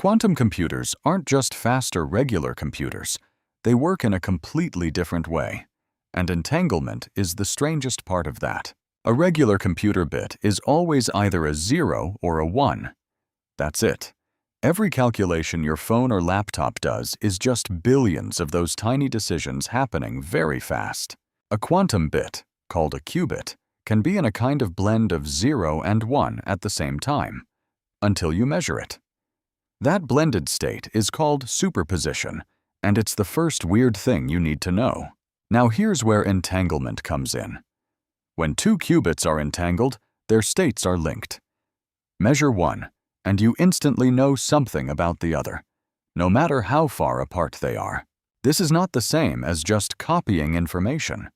Quantum computers aren't just faster regular computers. They work in a completely different way. And entanglement is the strangest part of that. A regular computer bit is always either a 0 or a 1. That's it. Every calculation your phone or laptop does is just billions of those tiny decisions happening very fast. A quantum bit, called a qubit, can be in a kind of blend of 0 and 1 at the same time, until you measure it. That blended state is called superposition, and it's the first weird thing you need to know. Now here's where entanglement comes in. When two qubits are entangled, their states are linked. Measure one, and you instantly know something about the other, no matter how far apart they are. This is not the same as just copying information.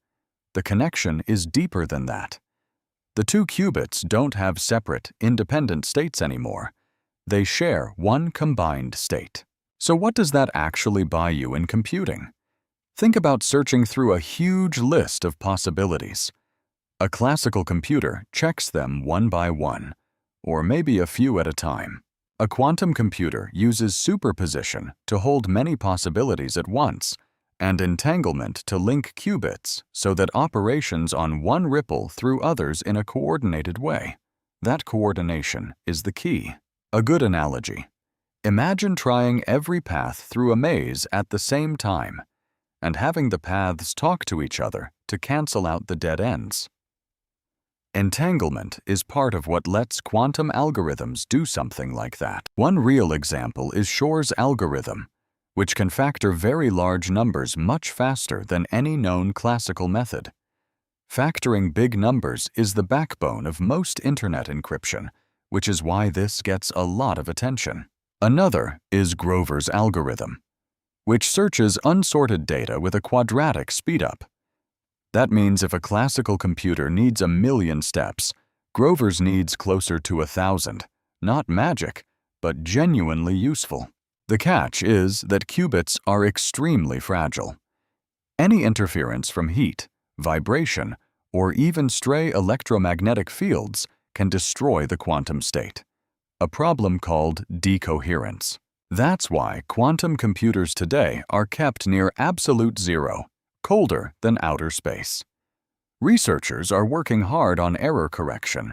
The connection is deeper than that. The two qubits don't have separate, independent states anymore. They share one combined state. So what does that actually buy you in computing? Think about searching through a huge list of possibilities. A classical computer checks them one by one, or maybe a few at a time. A quantum computer uses superposition to hold many possibilities at once, and entanglement to link qubits so that operations on one ripple through others in a coordinated way. That coordination is the key. A good analogy. Imagine trying every path through a maze at the same time, and having the paths talk to each other to cancel out the dead ends. Entanglement is part of what lets quantum algorithms do something like that. One real example is Shor's algorithm, which can factor very large numbers much faster than any known classical method. Factoring big numbers is the backbone of most internet encryption, which is why this gets a lot of attention. Another is Grover's algorithm, which searches unsorted data with a quadratic speedup. That means if a classical computer needs 1,000,000 steps, Grover's needs closer to 1,000. Not magic, but genuinely useful. The catch is that qubits are extremely fragile. Any interference from heat, vibration, or even stray electromagnetic fields can destroy the quantum state, a problem called decoherence. That's why quantum computers today are kept near absolute zero, colder than outer space. Researchers are working hard on error correction,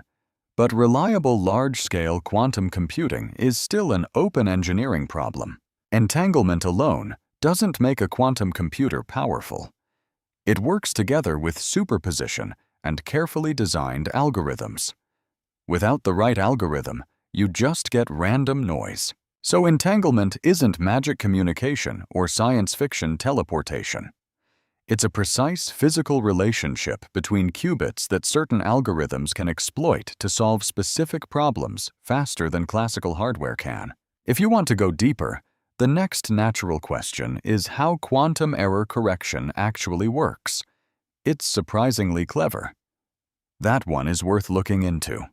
but reliable large-scale quantum computing is still an open engineering problem. Entanglement alone doesn't make a quantum computer powerful. It works together with superposition and carefully designed algorithms. Without the right algorithm, you just get random noise. So entanglement isn't magic communication or science fiction teleportation. It's a precise physical relationship between qubits that certain algorithms can exploit to solve specific problems faster than classical hardware can. If you want to go deeper, the next natural question is how quantum error correction actually works. It's surprisingly clever. That one is worth looking into.